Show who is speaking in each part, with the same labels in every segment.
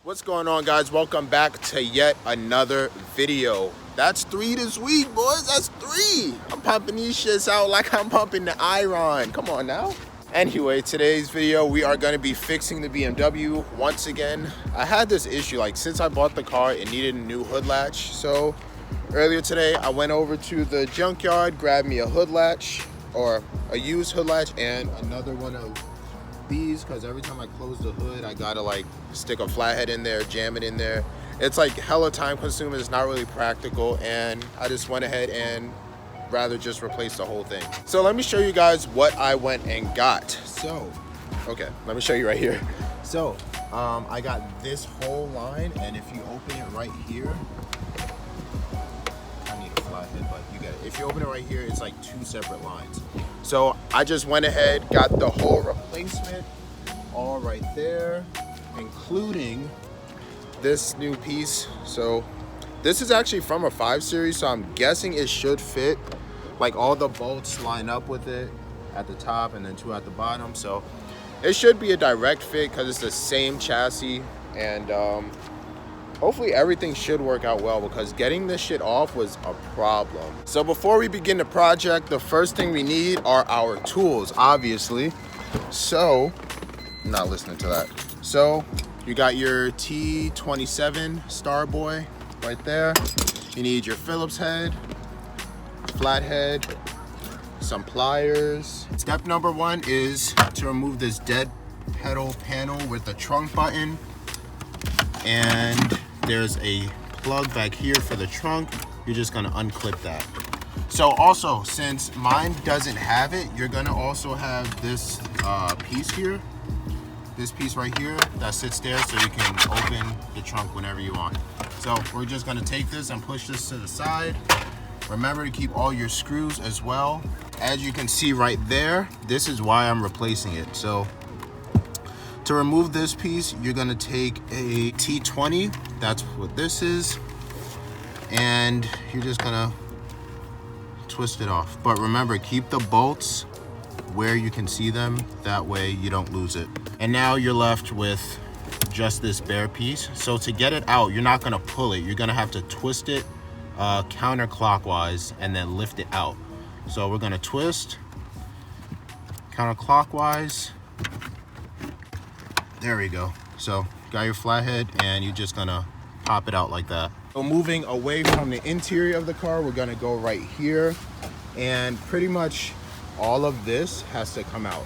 Speaker 1: What's going on, guys? Welcome back to yet another video. That's 3 this week, boys. That's 3. I'm pumping these shits out like I'm pumping the iron. Come on now. Anyway, today's video, we are going to be fixing the BMW once again. I had this issue, like since I bought the car, it needed a new hood latch. So earlier today, I went over to the junkyard, grabbed me a hood latch, or a used hood latch, and another one of these, because every time I close the hood, I gotta like stick a flathead in there, jam it in there. It's like hella time consuming. It's not really practical, and I just went ahead and rather just replace the whole thing. So let me show you guys what I went and got. So okay, let me show you right here. So I got this whole line, and if you open it right here, I need a flathead, but you get it. If you open it right here, it's like 2 separate lines. So I just went ahead, got the whole replacement all right there, including this new piece. So this is actually from a 5 Series, so I'm guessing it should fit. Like all the bolts line up with it at the top and then 2 at the bottom. So it should be a direct fit because it's the same chassis, and hopefully everything should work out well, because getting this shit off was a problem. So before we begin the project, the first thing we need are our tools, obviously. So, I'm not listening to that. So, you got your T27 Starboy right there. You need your Phillips head, flathead, some pliers. Step number 1 is to remove this dead pedal panel with the trunk button. And there's a plug back here for the trunk. You're just gonna unclip that. So also, since mine doesn't have it, you're gonna also have this piece here, this piece right here that sits there, so you can open the trunk whenever you want. So we're just gonna take this and push this to the side. Remember to keep all your screws as well. As you can see right there, this is why I'm replacing it. So to remove this piece, you're gonna take a T20, that's what this is, and you're just gonna twist it off. But remember, keep the bolts where you can see them, that way you don't lose it. And now you're left with just this bare piece. So to get it out, you're not gonna pull it, you're gonna have to twist it counterclockwise and then lift it out. So we're gonna twist counterclockwise. There we go. So got your flathead, and you're just gonna pop it out like that. So moving away from the interior of the car, we're gonna go right here, and pretty much all of this has to come out.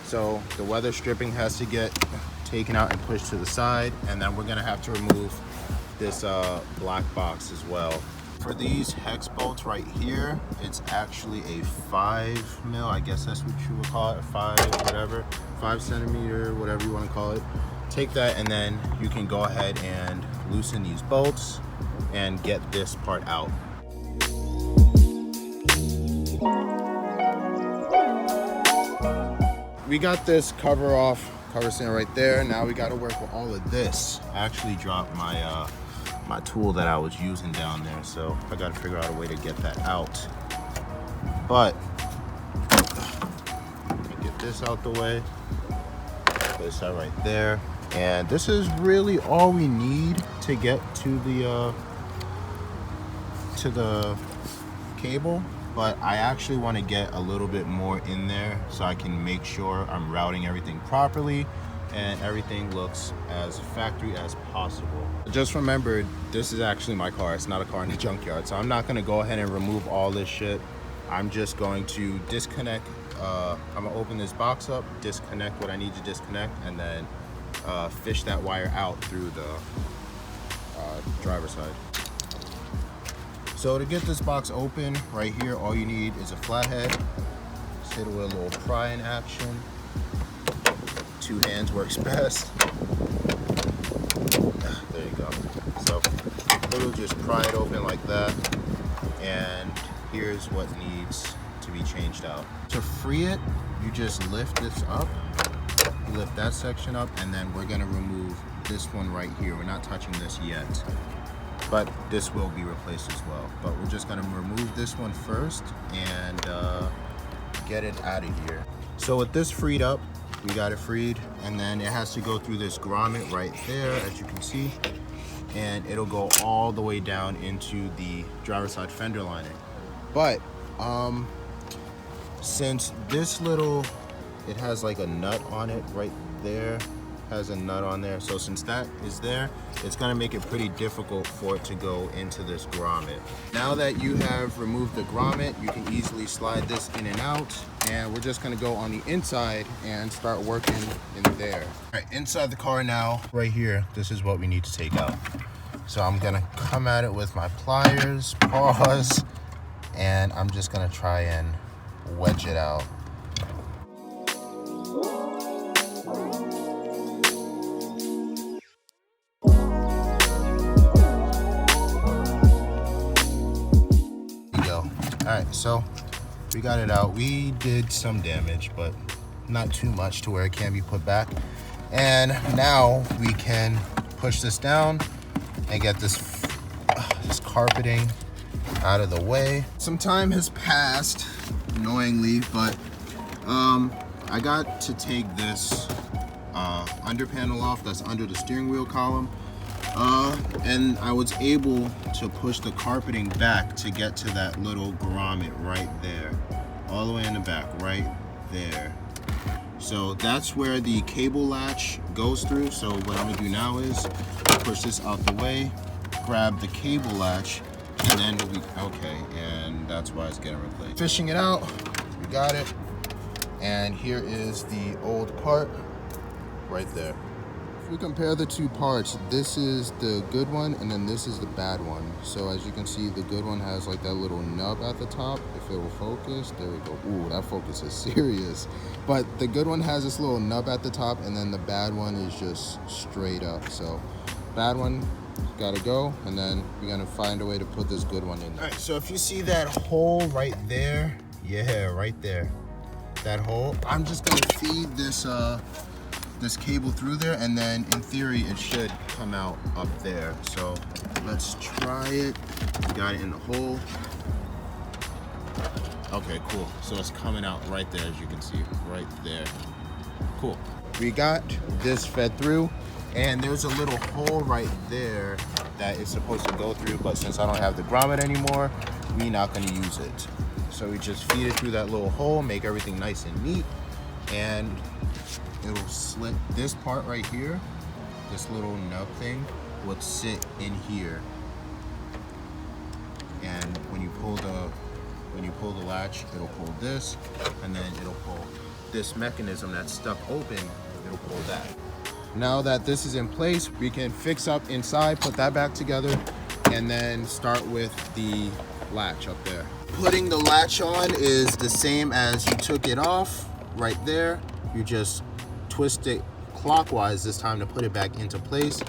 Speaker 1: So the weather stripping has to get taken out and pushed to the side, and then we're gonna have to remove this black box as well. For these hex bolts right here, it's actually a 5 mil, I guess that's what you would call it, 5 centimeter, whatever you want to call it. Take that, and then you can go ahead and loosen these bolts and get this part out. We got this cover stand right there. Now we got to work with all of this. I actually dropped my my tool that I was using down there, so I got to figure out a way to get that out. But let me get this out the way. Place that right there, and this is really all we need to get to the cable. But I actually want to get a little bit more in there so I can make sure I'm routing everything properly and everything looks as factory as possible. Just remember, this is actually my car. It's not a car in the junkyard, so I'm not going to go ahead and remove all this shit. I'm just going to disconnect. I'm gonna open this box up, disconnect what I need to disconnect, and then fish that wire out through the driver's side. So to get this box open right here, all you need is a flathead. Just hit it with a little prying action. 2 hands works best. There you go. So it'll just pry it open like that, and here's what needs to be changed out. To free it, you just lift this up, you lift that section up, and then we're gonna remove this one right here. We're not touching this yet, but this will be replaced as well. But we're just gonna remove this one first and get it out of here. So with this freed up, we got it freed, and then it has to go through this grommet right there, as you can see, and it'll go all the way down into the driver's side fender lining. But since this little, it has like a nut on it right there, has a nut on there, so since that is there, it's gonna make it pretty difficult for it to go into this grommet. Now that you have removed the grommet, you can easily slide this in and out, and we're just gonna go on the inside and start working in there. All right, inside the car now, right here, this is what we need to take out. So I'm gonna come at it with my pliers, pause, and I'm just gonna try and wedge it out. All right, so we got it out. We did some damage, but not too much to where it can be put back. And now we can push this down and get this carpeting out of the way. Some time has passed, annoyingly, but I got to take this under panel off that's under the steering wheel column. And I was able to push the carpeting back to get to that little grommet right there, all the way in the back, right there. So that's where the cable latch goes through. So what I'm gonna do now is push this out the way, grab the cable latch, and then okay, and that's why it's getting replaced. Fishing it out, we got it. And here is the old part right there. We compare the two parts, this is the good one and then this is the bad one. So as you can see, the good one has like that little nub at the top. If it will focus, there we go. Ooh, that focus is serious. But the good one has this little nub at the top, and then the bad one is just straight up. So bad one gotta go, and then we're gonna find a way to put this good one in there. All right, so if you see that hole right there, yeah, right there, that hole, I'm just gonna feed this this cable through there, and then in theory it should come out up there. So let's try it. We got it in the hole. Okay, cool. So it's coming out right there, as you can see, right there. Cool. We got this fed through, and there's a little hole right there that is supposed to go through, but since I don't have the grommet anymore, we're not gonna use it. So we just feed it through that little hole, make everything nice and neat, and it'll slit. This part right here, this little nub thing, would sit in here. And when you pull the latch, it'll pull this, and then it'll pull this mechanism that's stuck open, it'll pull that. Now that this is in place, we can fix up inside, put that back together, and then start with the latch up there. Putting the latch on is the same as you took it off right there. You just twist it clockwise this time to put it back into place,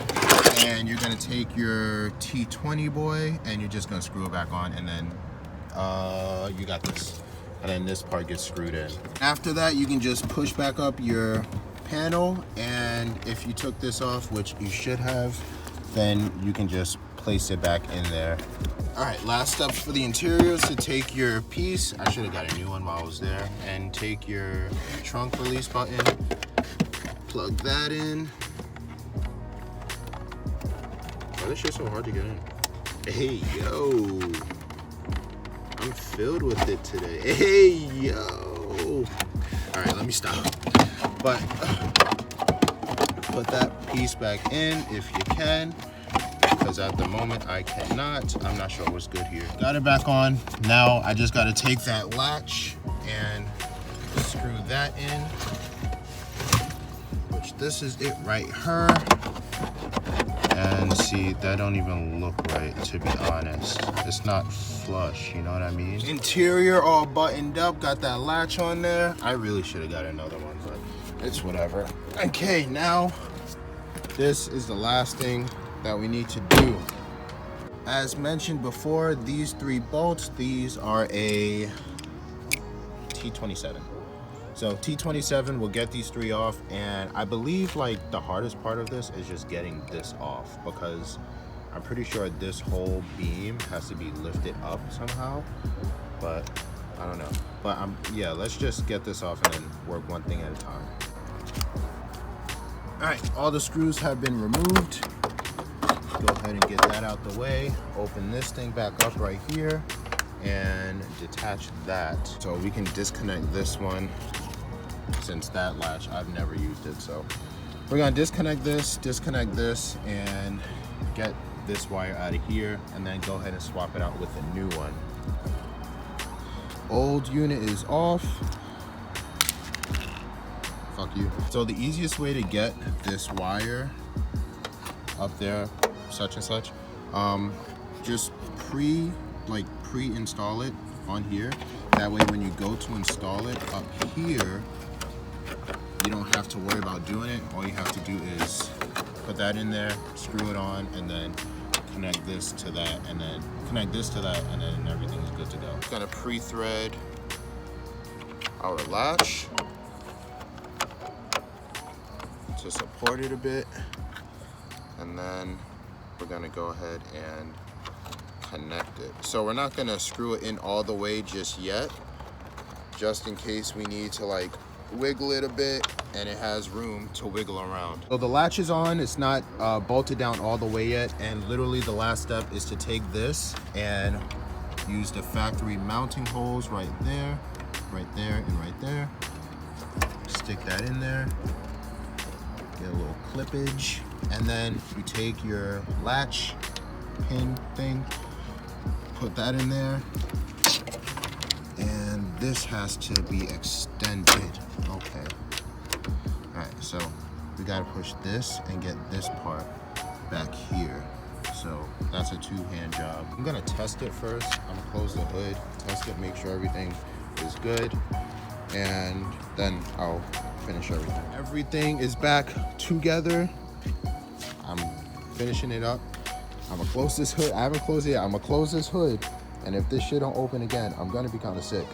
Speaker 1: and you're gonna take your T20 boy and you're just gonna screw it back on, and then you got this, and then this part gets screwed in. After that, you can just push back up your panel, and if you took this off, which you should have, then you can just place it back in there. All right, last steps for the interior is to take your piece, I should have got a new one while I was there, and take your trunk release button, plug that in. Why is this shit so hard to get in? Hey, yo. I'm filled with it today. Hey, yo. All right, let me stop. But put that piece back in if you can, because at the moment I cannot. I'm not sure what's good here. Got it back on. Now I just got to take that latch and screw that in, which this is it right here. And see, that don't even look right, to be honest. It's not flush, you know what I mean? Interior all buttoned up, got that latch on there. I really should have got another one, but it's whatever. Okay, now this is the last thing that we need to do. As mentioned before, these 3 bolts, these are a T27. So T27 will get these 3 off, and I believe like the hardest part of this is just getting this off, because I'm pretty sure this whole beam has to be lifted up somehow, but I don't know. But yeah, let's just get this off and then work one thing at a time. All right, all the screws have been removed. Go ahead and get that out the way. Open this thing back up right here and detach that. So we can disconnect this one, since that latch, I've never used it. So we're gonna disconnect this, and get this wire out of here, and then go ahead and swap it out with a new one. Old unit is off. Fuck you. So the easiest way to get this wire up there, such and such, just pre-install it on here. That way when you go to install it up here, you don't have to worry about doing it. All you have to do is put that in there, screw it on, and then connect this to that, and then connect this to that, and then everything is good to go. Gonna pre-thread our latch to support it a bit, and then we're gonna go ahead and connect it. So we're not gonna screw it in all the way just yet, just in case we need to like wiggle it a bit and it has room to wiggle around. So the latch is on, it's not bolted down all the way yet, and literally the last step is to take this and use the factory mounting holes right there, and right there. Stick that in there, get a little clippage, and then you take your latch pin thing, put that in there, and this has to be extended. Okay. All right, so we gotta push this and get this part back here. So that's a two-hand job. I'm gonna test it first. I'm gonna close the hood, test it, make sure everything is good, and then I'll finish everything. Everything is back together. I'm finishing it up. I'm gonna close this hood. I haven't closed it yet. I'm gonna close this hood, and if this shit don't open again, I'm gonna be kind of sick.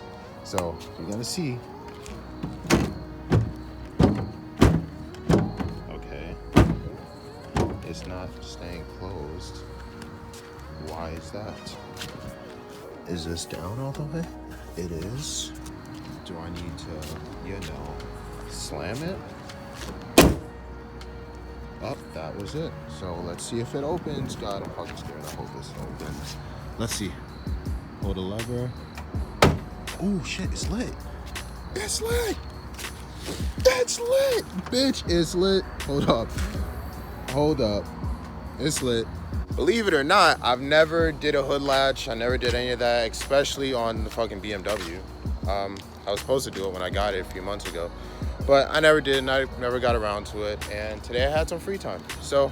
Speaker 1: So you're gonna see. Okay, it's not staying closed. Why is that? Is this down all the way? It is. Do I need to, slam it? Oh, that was it. So let's see if it opens. God, I'm fucking scared. I hope this opens. Let's see. Pull the lever. Oh shit, it's lit. It's lit. It's lit. Bitch, it's lit. Hold up. Hold up. It's lit. Believe it or not, I've never did a hood latch. I never did any of that, especially on the fucking BMW. I was supposed to do it when I got it a few months ago, but I never did, and I never got around to it. And today I had some free time. So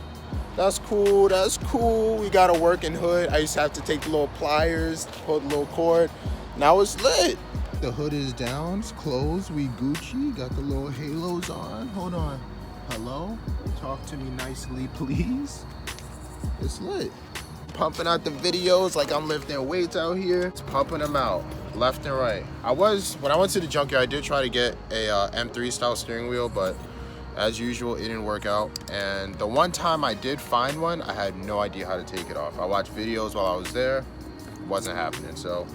Speaker 1: that's cool, that's cool. We got a working hood. I used to have to take the little pliers, pull the little cord. Now it's lit. The hood is down, it's closed, we Gucci, got the little halos on. Hold on, hello? Talk to me nicely, please. It's lit. Pumping out the videos like I'm lifting weights out here. It's pumping them out left and right. When I went to the junkyard, I did try to get a M3 style steering wheel, but as usual, it didn't work out. And the one time I did find one, I had no idea how to take it off. I watched videos while I was there, it wasn't happening. So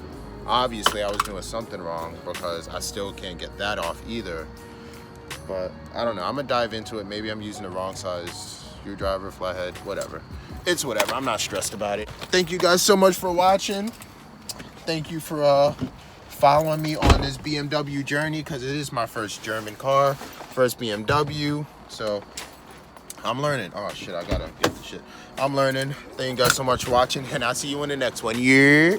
Speaker 1: obviously I was doing something wrong, because I still can't get that off either. But I don't know, I'm gonna dive into it. Maybe I'm using the wrong size screwdriver, flathead, whatever. It's whatever, I'm not stressed about it. Thank you guys so much for watching. Thank you for following me on this BMW journey, because it is my first German car, first BMW. So I'm learning. Oh shit, I gotta get the shit. I'm learning. Thank you guys so much for watching, and I'll see you in the next one. Yeah.